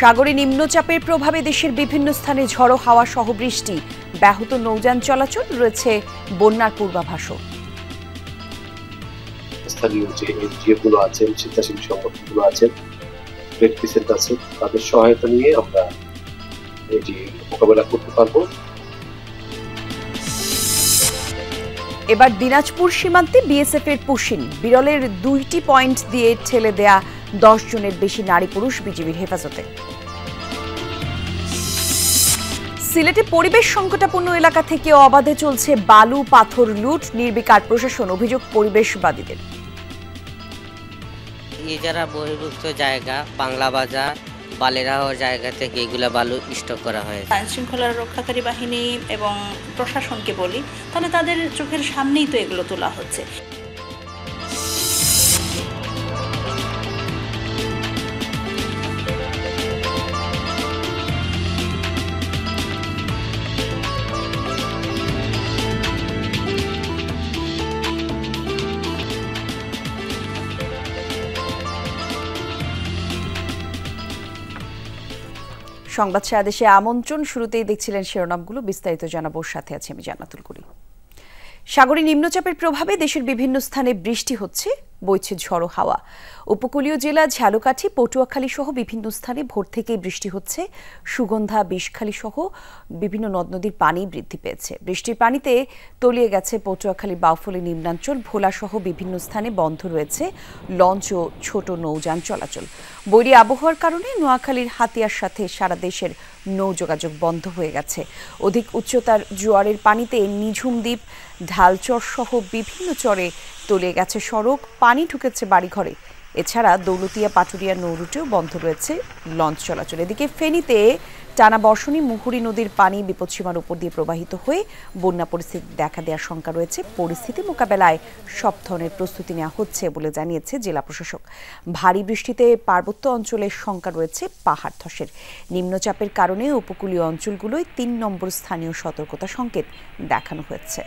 সাগরে নিম্নচাপের প্রভাবে দেশের বিভিন্ন স্থানে ঝড়ো হাওয়া সহ বৃষ্টি, ব্যাহত নৌযান চলাচল, রয়েছে বন্যার পূর্বাভাসও। স্থানীয় যে এনজিওগুলো আছেন, স্বেচ্ছাসেবী সংগঠনগুলো আছেন, রেড ক্রিসেন্ট আছে, তাদের সহায়তা নিয়ে আমরা এটি মোকাবেলা করতে পারবো। এবার দিনাজপুর সীমান্তে বিএসএফ এর পুশিন, বিরলের 2টি পয়েন্ট দিয়ে ঠেলে দেয়া 10 জনের বেশি নারী পুরুষ বিজিবির হেফাজতে। সিলেটে পরিবেশ সংকটাপন্ন এলাকা থেকে অবাধে চলছে বালু পাথর লুট, নির্বিকার প্রশাসন, অভিযোগ পরিবেশবাদীদের। যারা বহির্ভূত জায়গা, বাংলা বাজার, বালেরাহ জায়গা থেকে এগুলা বালু স্টক করা হয়েছে। আইন শৃঙ্খলা রক্ষাকারী বাহিনী এবং প্রশাসনকে বলি, তাহলে তাদের চোখের সামনেই তো এগুলো তোলা হচ্ছে। সংবাদ সারাদেশে আমন্ত্রণ। শুরুতেই দেখছিলেন শিরোনামগুলো, বিস্তারিত জানাবো, সাথে আছে আমি জান্নাতুল করি। সাগরে নিম্নচাপের প্রভাবে দেশের বিভিন্ন স্থানে বৃষ্টি হচ্ছে, বইছে ঝড়ো হাওয়া। উপকূলীয় জেলা ঝালকাঠি, পটুয়াখালী সহ বিভিন্ন স্থানে ভোর থেকেই বৃষ্টি হচ্ছে। সুগন্ধা, বিষখালী সহ বিভিন্ন নদ নদীর পানি বৃদ্ধি পেয়েছে। বৃষ্টির পানিতে তলিয়ে গেছে পটুয়াখালী বাউফলী নিম্নাঞ্চল, ভোলা সহ বিভিন্ন স্থানে বন্ধ রয়েছে লঞ্চ ও ছোট নৌযান চলাচল। বৈরী আবহাওয়ার কারণে নোয়াখালীর হাতিয়ার সাথে সারা দেশের নৌ যোগাযোগ বন্ধ হয়ে গেছে। অধিক উচ্চতার জোয়ারের পানিতে নিঝুম দ্বীপ, ঢালচর সহ বিভিন্ন চরে তলিয়ে গেছে সড়ক, পানি ঢুকেছে বাড়িঘরে। এছাড়া দৌলতিয়া পাটুরিয়া নৌরুটেও বন্ধ রয়েছে লঞ্চ চলাচল। এদিকে ফেনীতে টানা বর্ষণে মুহুরী নদীর পানি বিপদসীমার উপর দিয়ে প্রবাহিত হয়ে বন্যা পরিস্থিতি দেখা দেওয়ার শঙ্কা রয়েছে। পরিস্থিতি মোকাবেলায় সব ধরনের প্রস্তুতি নেওয়া হচ্ছে বলে জানিয়েছে জেলা প্রশাসক। ভারী বৃষ্টিতে পার্বত্য অঞ্চলের শঙ্কা রয়েছে পাহাড় ধসের। নিম্নচাপের কারণে উপকূলীয় অঞ্চলগুলোয় 3 নম্বর স্থানীয় সতর্কতা সংকেত দেখানো হয়েছে।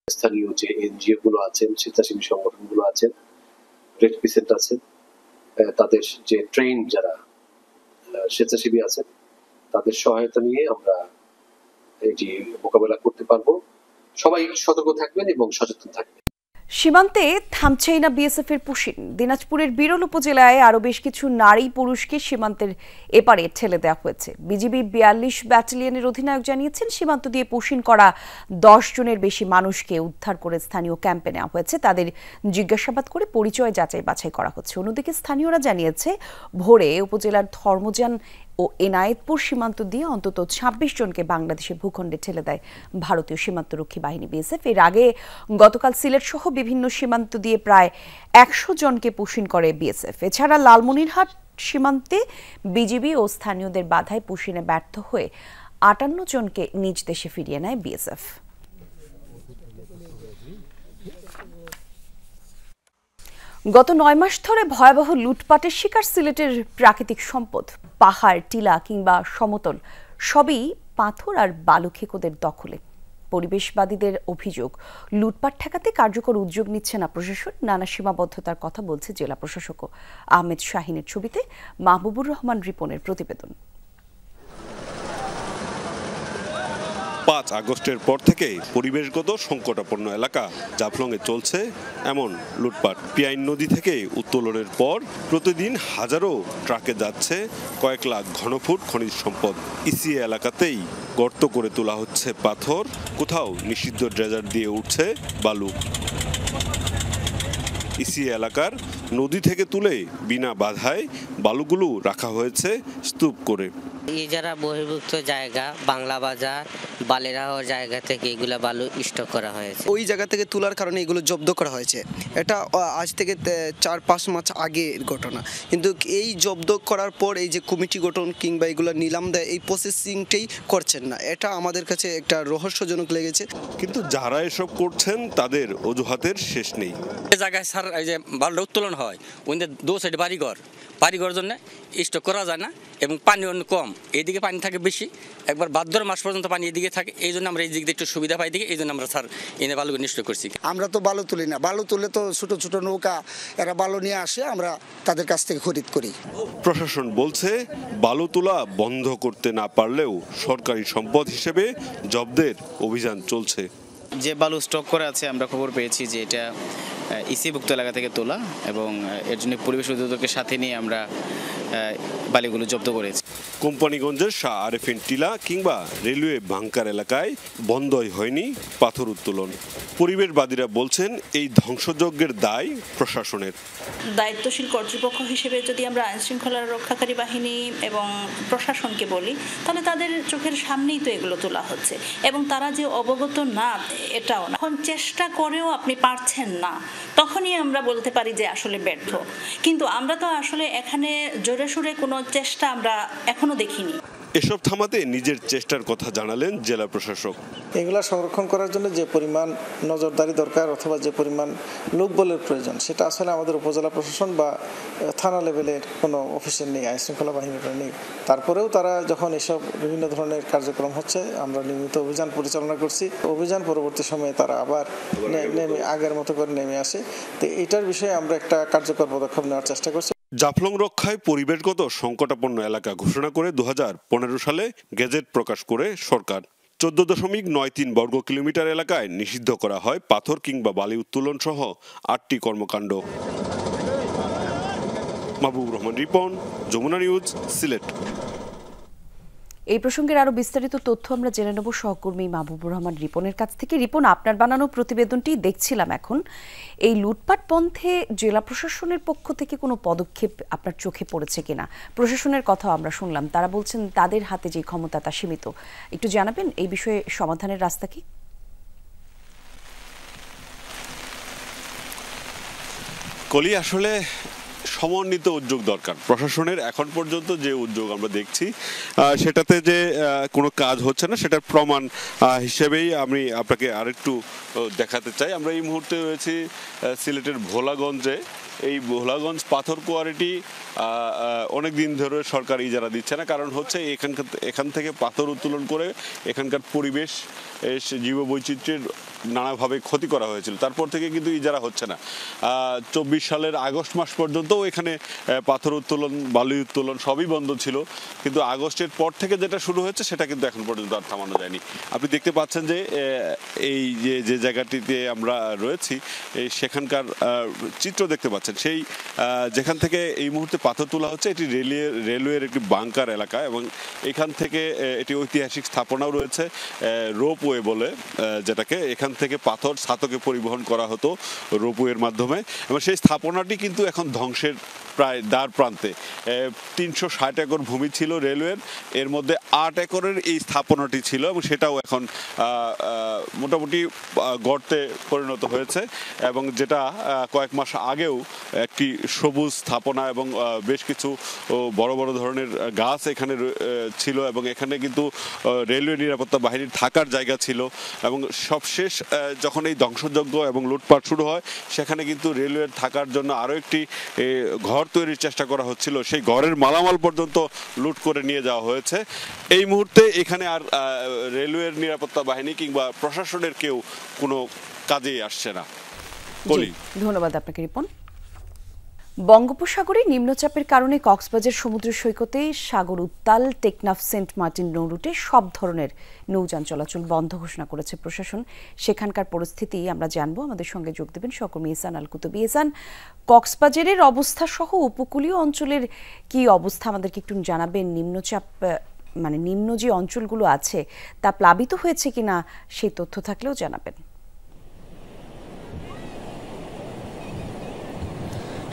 স্থানীয় যে এনজিওগুলো আছেন, স্বেচ্ছাসেবী সংগঠনগুলো আছেন, রেড ক্রিসেন্ট আছেন, তাদের যে ট্রেন যারা স্বেচ্ছাসেবী আছেন, তাদের সহায়তা নিয়ে আমরা এটি মোকাবেলা করতে পারবো। সবাই সতর্ক থাকবেন এবং সচেতন থাকবেন। সীমান্তে থামছেই না বিএসএফ এর পুশিন। দিনাজপুরের বিরল উপজেলায় আরো বেশ কিছু নারী পুরুষকে সীমান্তের এপারে ঠেলে দেওয়া হয়েছে। বিজিবি 42 ব্যাটালিয়নের অধিনায়ক জানিয়েছেন, সীমান্ত দিয়ে পুশিন করা 10 জনের বেশি মানুষকে উদ্ধার করে স্থানীয় ক্যাম্পে নেওয়া হয়েছে। তাদের জিজ্ঞাসাবাদ করে পরিচয় যাচাই বাছাই করা হচ্ছে। অন্যদিকে স্থানীয়রা জানিয়েছে, ভোরে উপজেলার ধর্মযান ও এনায়েতপুর সীমান্ত দিয়ে অন্তত 26 জনকে বাংলাদেশের ভূখণ্ডে ঠেলে দেয় ভারতীয় সীমান্তরক্ষী বাহিনী বিএসএফ। এর আগে গতকাল সিলেট সহ বিভিন্ন সীমান্ত দিয়ে প্রায় 100 জনকে পুশিন করে বিএসএফ। এছাড়া লালমনিরহাট সীমান্তে বিজিবি ও স্থানীয়দের বাধায় পুশিনে ব্যর্থ হয়ে 58 জনকে নিজ দেশে ফিরিয়ে নেয় বিএসএফ। গত 9 মাস ধরে ভয়াবহ লুটপাটের শিকার সিলেটের প্রাকৃতিক সম্পদ। পাহাড়, টিলা কিংবা সমতল সবই পাথর আর বালু খেকোদের দখলে। পরিবেশবাদীদের অভিযোগ, লুটপাট ঠেকাতে কার্যকর উদ্যোগ নিচ্ছে না প্রশাসন। নানা সীমাবদ্ধতার কথা বলছে জেলা প্রশাসকও। আহমেদ শাহিনের ছবিতে মাহবুবুর রহমান রিপনের প্রতিবেদন। 5 আগস্টের পর থেকে পরিবেশগত সংকটাপন্ন এলাকা জাফলংয়ে চলছে এমন লুটপাট। পিয়াইন নদী থেকে উত্তোলনের পর প্রতিদিন হাজারো ট্রাকে যাচ্ছে কয়েক লাখ ঘনফুট খনিজ সম্পদ। ইসিএ এলাকাতেই গর্ত করে তোলা হচ্ছে পাথর, কোথাও নিষিদ্ধ ড্রেজার দিয়ে উঠছে বালু। ইসিএ এলাকার নদী থেকে তুলে বিনা বাধায় বালুগুলো রাখা হয়েছে স্তূপ করে। যারা বহির্ভূত জায়গা, বাংলা বাজার, বালেরাহ জায়গা থেকে এগুলা বালু স্টক করা হয়েছে। ওই জায়গা থেকে তোলার কারণে এগুলো জব্দ করা হয়েছে। এটা আজ থেকে 4-5 মাস আগের ঘটনা, কিন্তু এই জব্দ করার পর এই যে কমিটি গঠন কিংবা এগুলো নিলাম দেয়, এই প্রসেসিংটাই করছেন না। এটা আমাদের কাছে একটা রহস্যজনক লেগেছে। কিন্তু যারা এসব করছেন তাদের অজুহাতের শেষ নেই। এই জায়গায় স্যার এই যে বালুটা উত্তোলন হয়, ওই দু সাইড বাড়িঘর জন্য স্টক করা যায় না এবং পানি অনেক কম, এইদিকে পানি থাকে বেশি, একবার ভাদ্র মাস পর্যন্ত পানি এদিকে থাকে, এই জন্য আমরা এই দিক দিয়ে একটু সুবিধা পাই দিকে, এই জন্য আমরা স্যার এনে বালুগুলো স্টক করছি। আমরা তো বালু তুলি না, বালু তুলে তো ছোট ছোট নৌকা এরা বালু নিয়ে আসে, আমরা তাদের কাছ থেকে খরিদ করি। প্রশাসন বলছে বালু তোলা বন্ধ করতে না পারলেও সরকারি সম্পদ হিসেবে জব্দের অভিযান চলছে। যে বালু স্টক করে আছে আমরা খবর পেয়েছি যে এটা ইসিভুক্ত এলাকা থেকে তোলা এবং এর জন্য পরিবেশ অধিদপ্তরকে সাথে নিয়ে আমরা বালিগুলো জব্দ করেছি। কোম্পানিগঞ্জের শাহ আরেফিন টিলা কিংবা রেলওয়ে বাংকার এলাকায় বন্ধই হয়নি পাথর উত্তোলন। পরিবেশবাদীরা বলছেন এই ধ্বংসযজ্ঞের দায় প্রশাসনের। দায়িত্বশীল কর্তৃপক্ষ হিসেবে যদি আমরা আইন শৃঙ্খলা রক্ষাকারী বাহিনী এবং প্রশাসনকে বলি, তাহলে তাদের চোখের সামনেই তো এগুলো তোলা হচ্ছে এবং তারা যে অবগত না এটাও না। এখন চেষ্টা করেও আপনি পারছেন না, তখনই আমরা বলতে পারি যে আসলে ব্যর্থ। কিন্তু আমরা তো আসলে এখানে জোরে সোরে কোনো চেষ্টা আমরা এখনো দেখিনি। এসব থামাতে নিজের চেষ্টার কথা জানালেন জেলা প্রশাসক। এগুলা সংরক্ষণ করার জন্য যে পরিমাণ নজরদারি দরকার অথবা যে পরিমাণ লোকবলের প্রয়োজন, সেটা আসলে আমাদের উপজেলা প্রশাসন বা থানা লেভেলের কোনো অফিসের নেই, আইন শৃঙ্খলা বাহিনীর নেই। তারপরেও তারা যখন এসব বিভিন্ন ধরনের কার্যক্রম হচ্ছে, আমরা নিয়মিত অভিযান পরিচালনা করছি। অভিযান পরবর্তী সময়ে তারা আবার নেমে আগের মতো করে নেমে আসে। তো এটার বিষয়ে আমরা একটা কার্যকর পদক্ষেপ নেওয়ার চেষ্টা করছি। জাফলং রক্ষায় পরিবেশগত সংকটাপন্ন এলাকা ঘোষণা করে 2015 সালে গেজেট প্রকাশ করে সরকার 14.93 বর্গ কিলোমিটার এলাকায় নিষিদ্ধ করা হয় পাথর কিংবা বালি উত্তোলন সহ 8টি কর্মকাণ্ড। মাহবুব রহমান রিপন, যমুনা নিউজ, সিলেট। এই প্রসঙ্গের আরো বিস্তারিত তথ্য আমরা জেনে নেব সহকর্মী মাহবুবুর রহমান রিপনের কাছ থেকে। রিপন, আপনার বানানো প্রতিবেদনটি দেখছিলাম এখন। এই লুটপাট বন্ধে জেলা প্রশাসনের পক্ষ থেকে কোনো পদক্ষেপ আপনার চোখে পড়েছে কিনা? প্রশাসনের কথা আমরা শুনলাম, তারা বলছেন তাদের হাতে যে ক্ষমতা তা সীমিত। একটু জানাবেন এই বিষয়ে সমাধানের রাস্তা কি? কলি, আসলে সমন্বিত উদ্যোগ দরকার প্রশাসনের। এখন পর্যন্ত যে উদ্যোগ আমরা দেখছি সেটাতে যে কোনো কাজ হচ্ছে না, সেটার প্রমাণ হিসেবেই আমি আপনাকে আরেকটু দেখাতে চাই। আমরা এই মুহূর্তে রয়েছি সিলেটের ভোলাগঞ্জে। এই ভোলাগঞ্জ পাথর কোয়ারিটি অনেক দিন ধরে সরকার ইজারা দিচ্ছে না, কারণ হচ্ছে এখান থেকে পাথর উত্তোলন করে এখানকার পরিবেশ জীববৈচিত্র্যের নানাভাবে ক্ষতি করা হয়েছিল। তারপর থেকে কিন্তু ইজারা হচ্ছে না। 24 সালের আগস্ট মাস পর্যন্ত এখানে পাথর উত্তোলন, বালি উত্তোলন সবই বন্ধ ছিল, কিন্তু আগস্টের পর থেকে যেটা শুরু হয়েছে সেটা কিন্তু এখন পর্যন্ত আর থামানো যায়নি। আপনি দেখতে পাচ্ছেন যে এই যে জায়গাটিতে আমরা রয়েছি সেখানকার চিত্র দেখতে পাচ্ছেন। সেই যেখান থেকে এই মুহূর্তে পাথর তোলা হচ্ছে এটি রেলওয়ের একটি বাংকার এলাকা এবং এখান থেকে এটি ঐতিহাসিক স্থাপনাও রয়েছে, রোপওয়ে বলে যেটাকে। এখান থেকে পাথর ছাতকে পরিবহন করা হতো রোপওয়ের মাধ্যমে এবং সেই স্থাপনাটি কিন্তু এখন ধ্বংসের প্রায় দ্বার প্রান্তে। 360 একর ভূমি ছিল রেলওয়ের, এর মধ্যে 8 একরের এই স্থাপনাটি ছিল এবং সেটাও এখন মোটামুটি গর্তে পরিণত হয়েছে এবং যেটা কয়েক মাস আগেও একটি সবুজ স্থাপনা এবং বেশ কিছু বড় বড় ধরনের গাছ এখানে ছিল এবং এখানে কিন্তু রেলওয়ে নিরাপত্তা বাহিনীর থাকার জায়গা ছিল। এবং সবশেষ যখন এই ধ্বংসযজ্ঞ এবং লুটপাট শুরু হয়, সেখানে কিন্তু রেলওয়ের থাকার জন্য আরও একটি ঘর তৈরির চেষ্টা করা হচ্ছিল। সেই ঘরের মালামাল পর্যন্ত লুট করে নিয়ে যাওয়া হয়েছে। এই মুহূর্তে এখানে আর রেলওয়ের নিরাপত্তা বাহিনী কিংবা প্রশাসনের কেউ কোনো কাজেই আসছে না। ধন্যবাদ আপনাকে রিপন। বঙ্গোপসাগরে নিম্নচাপের কারণে কক্সবাজার সমুদ্র সৈকতে সাগর উত্তাল। টেকনাফ সেন্ট মার্টিন নৌরুটে সব ধরনের নৌযান চলাচল বন্ধ ঘোষণা করেছে প্রশাসন। সেখানকার পরিস্থিতি আমরা জানবো। আমাদের সঙ্গে যোগ দেবেন সহকর্মী ইহসান আল কুতুবী। ইহসান, কক্সবাজারের অবস্থা সহ উপকূলীয় অঞ্চলের কি অবস্থা আমাদেরকে একটু জানাবেন। নিম্নচাপ নিম্ন যে অঞ্চলগুলো আছে তা প্লাবিত হয়েছে কিনা সেই তথ্য থাকলেও জানাবেন।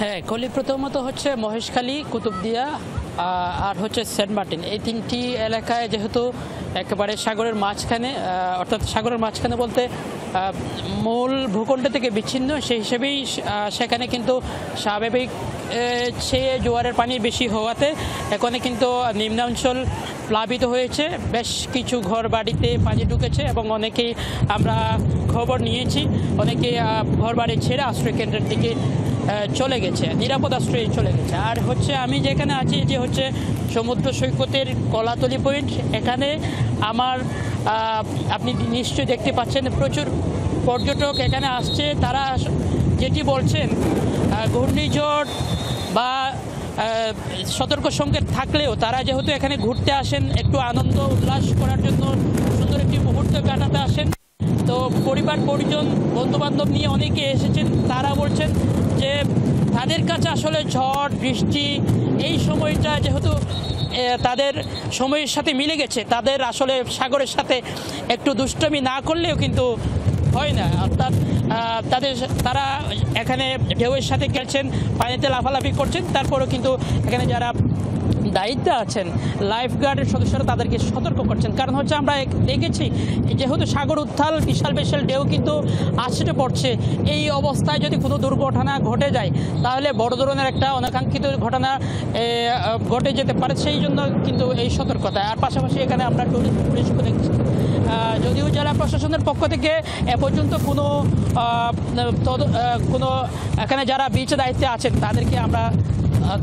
হ্যাঁ কলি, প্রথমত হচ্ছে মহেশখালী, কুতুবদিয়া আর হচ্ছে সেন্ট মার্টিন, এই তিনটি এলাকায় যেহেতু একেবারে সাগরের মাঝখানে, অর্থাৎ সাগরের মাঝখানে বলতে মূল ভূখণ্ড থেকে বিচ্ছিন্ন, সেই হিসেবেই সেখানে কিন্তু স্বাভাবিক চেয়ে জোয়ারের পানি বেশি হওয়াতে এখানে কিন্তু নিম্নাঞ্চল প্লাবিত হয়েছে। বেশ কিছু ঘর বাড়িতে পানি ঢুকেছে এবং অনেকেই আমরা খবর নিয়েছি, অনেকে ঘর বাড়ি ছেড়ে আশ্রয় কেন্দ্রের দিকে চলে গেছে, নিরাপদ আশ্রয়ে চলে গেছে। আর হচ্ছে আমি যেখানে আছি যে হচ্ছে সমুদ্র সৈকতের কলাতলি পয়েন্ট, এখানে আমার আপনি নিশ্চয়ই দেখতে পাচ্ছেন প্রচুর পর্যটক এখানে আসছে। তারা যেটি বলছেন ঘূর্ণিঝড় বা সতর্ক সংকেত থাকলেও তারা যেহেতু এখানে ঘুরতে আসেন, একটু আনন্দ উল্লাস করার জন্য সুন্দর একটি মুহূর্ত কাটাতে আসেন, তো পরিবার পরিজন বন্ধুবান্ধব নিয়ে অনেকে এসেছেন। তারা বলছেন যে তাদের কাছে আসলে ঝড় বৃষ্টি এই সময়টা যেহেতু তাদের সময়ের সাথে মিলে গেছে, তাদের আসলে সাগরের সাথে একটু দুষ্টমি না করলেও কিন্তু হয় না। অর্থাৎ তারা এখানে ঢেউয়ের সাথে খেলছেন, পানিতে লাফালাফি করছেন, তারপরেও কিন্তু এখানে যারা দায়িত্বে আছেন লাইফ গার্ডের সদস্যরা তাদেরকে সতর্ক করছেন। কারণ হচ্ছে আমরা দেখেছি যেহেতু সাগর উত্তাল, বিশাল বিশাল ঢেউ কিন্তু আছড়ে পড়ছে, এই অবস্থায় যদি কোনো দুর্ঘটনা ঘটে যায় তাহলে বড় ধরনের একটা অনাকাঙ্ক্ষিত ঘটনা ঘটে যেতে পারে, সেই জন্য কিন্তু এই সতর্কতা। আর পাশাপাশি এখানে আমরা পুলিশকে দেখছি, যদিও জেলা প্রশাসনের পক্ষ থেকে এ পর্যন্ত কোনো এখানে যারা বিচ দায়িত্বে আছেন তাদেরকে আমরা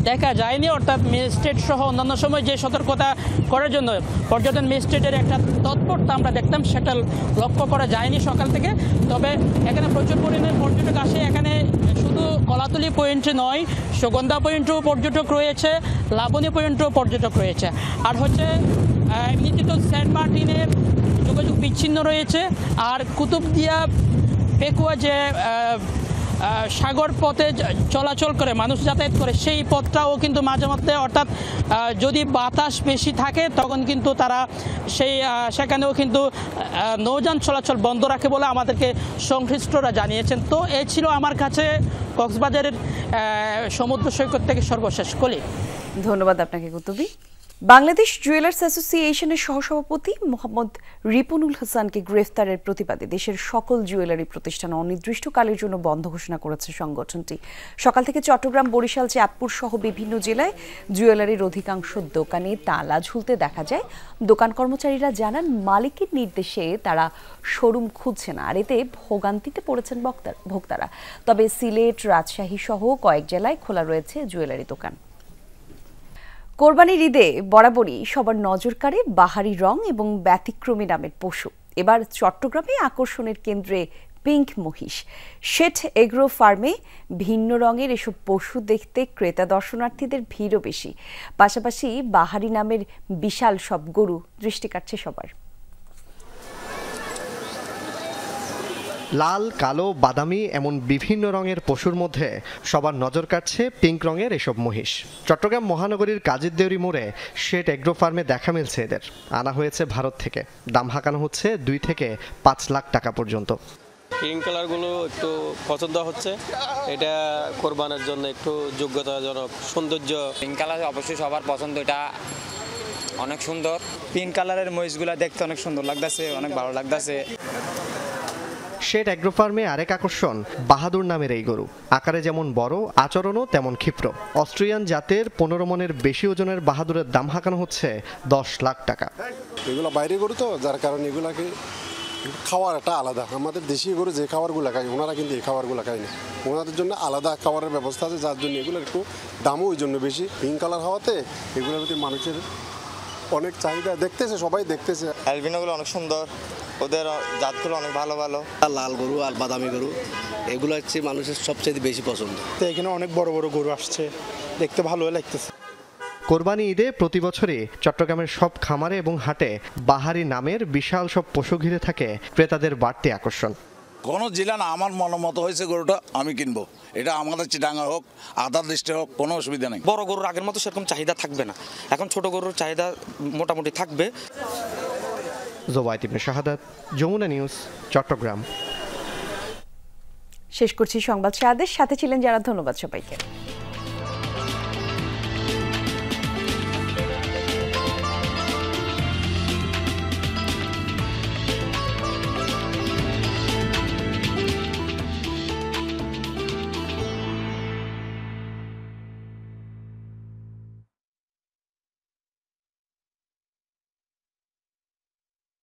দেখা যায়নি। অর্থাৎ ম্যাজিস্ট্রেট সহ অন্যান্য সময় যে সতর্কতা করার জন্য পর্যটন ম্যাজিস্ট্রেটের একটা তৎপরতা আমরা দেখতাম, সেটা লক্ষ্য করা যায়নি সকাল থেকে। তবে এখানে প্রচুর পরিমাণে পর্যটক আসে। এখানে শুধু কলাতলি পয়েন্টে নয়, সুগন্ধা পয়েন্টেও পর্যটক রয়েছে, লাবণী পয়েন্টেও পর্যটক রয়েছে। আর হচ্ছে এমনিতে তো সেন্ট মার্টিনের যোগাযোগ বিচ্ছিন্ন রয়েছে। আর কুতুবদিয়া পেকুয়া যে সাগর পথে চলাচল করে মানুষ যাতায়াত করে, সেই পথটাও কিন্তু মাঝে মধ্যে, অর্থাৎ যদি বাতাস বেশি থাকে তখন কিন্তু তারা সেখানেও কিন্তু নৌযান চলাচল বন্ধ রাখে বলে আমাদেরকে সংশ্লিষ্টরা জানিয়েছেন। তো এই ছিল আমার কাছে কক্সবাজারের সমুদ্র সৈকত থেকে সর্বশেষ কলি। ধন্যবাদ আপনাকে কুতুবী। বাংলাদেশ জুয়েলার্স অ্যাসোসিয়েশনের সহসভাপতি মোহাম্মদ রিপনুল হাসানকে গ্রেফতারের প্রতিবাদে দেশের সকল জুয়েলারি প্রতিষ্ঠান অনির্দিষ্টকালের জন্য বন্ধ ঘোষণা করেছে সংগঠনটি। সকাল থেকে চট্টগ্রাম, বরিশাল, চাঁদপুর সহ বিভিন্ন জেলায় জুয়েলারির অধিকাংশ দোকানে তালা ঝুলতে দেখা যায়। দোকান কর্মচারীরা জানান মালিকের নির্দেশে তারা শোরুম খুঁজছে না, আর এতে ভোগান্তিতে পড়েছেন ভোক্তারা। তবে সিলেট, রাজশাহী সহ কয়েক জেলায় খোলা রয়েছে জুয়েলারি দোকান। কোরবানির ঈদে বরাবরই সবার নজর কাড়ে বাহারি রং এবং ব্যতিক্রমী নামের পশু। এবার চট্টগ্রামে আকর্ষণের কেন্দ্রে পিঙ্ক মহিষ। শেঠ এগ্রো ফার্মে ভিন্ন রঙের এসব পশু দেখতে ক্রেতা দর্শনার্থীদের ভিড়ও বেশি। পাশাপাশি বাহারি নামের বিশাল সব গরু দৃষ্টি কাটছে সবার। লাল, কালো, বাদামি এমন বিভিন্ন রঙের পশুর মধ্যে সবার নজর কাটছে পিঙ্ক রঙের এসব মহিষ। চট্টগ্রাম মহানগরীর কাজীর দেউরি মোড়ে শেঠ এগ্রো ফার্মে দেখা মিলছে এদের। আনা হয়েছে ভারত থেকে, দাম হাঁকানো হচ্ছে 2 থেকে 5 লাখ টাকা পর্যন্ত। পিঙ্ক কালারগুলো একটু পছন্দ হচ্ছে, এটা কোরবানের জন্য একটু যোগ্যতাজনক সৌন্দর্য। পিঙ্ক কালার অবশ্যই সবার পছন্দ, এটা অনেক সুন্দর। পিঙ্ক কালারের মহিষগুলো দেখতে অনেক সুন্দর লাগতেছে, অনেক ভালো লাগতেছে। শেঠ এগ্রো ফার্মে আরেক আকর্ষণ বাহাদুর নামের এই গরু। আকারে যেমন বড়, আচরণও তেমন ক্ষিপ্র। অস্ট্রিয়ান জাতের 15 মনের বেশি ওজনের বাহাদুরের দাম হাঁকানো হচ্ছে 10 লাখ টাকা। এগুলো বাইরে গরু তো, যার কারণে এগুলাকে খাওয়ার একটা আলাদা। আমাদের দেশি গরু যে খাবারগুলো খায়, ওনারা কিন্তু এই খাবারগুলো খায় না। ওনাদের জন্য আলাদা খাবারের ব্যবস্থা আছে, যার জন্য এগুলোর একটু দামও ওই জন্য বেশি। পিঙ্ক কালার হওয়াতে এগুলোর প্রতি মানুষের অনেক চাহিদা, দেখতেছে, সবাই দেখতেছে। অ্যালবিনোগুলো অনেক সুন্দর, ওদের জাতগুলো অনেক ভালো ভালো। লাল গরু আর বাদামি গরু এগুলো হচ্ছে মানুষের সবচেয়ে বেশি পছন্দ। তো এখানে অনেক বড় বড় গরু আসছে, দেখতে ভালো লাগতেছে। কোরবানি ঈদে প্রতি বছরই চট্টগ্রামের সব খামারে এবং হাটে বাহারি নামের বিশাল সব পশু ঘিরে থাকে ক্রেতাদের বাড়তি আকর্ষণ। কোনো জেলা না, আমার মতো হয়েছে গরুটা আমি কিনবো। এটা আমাদের চিটাঙ্গা হোক, আদার দৃষ্টি হোক, কোনো অসুবিধা নেই। বড় গরুর আগের মতো সেরকম চাহিদা থাকবে না, এখন ছোট গরুর চাহিদা মোটামুটি থাকবে। জোবায়েত ইবনে শাহাদাত, যমুনা নিউজ, চট্টগ্রাম। শেষ করছি সংবাদ সাথে ছিলেন যারা। ধন্যবাদ সবাইকে।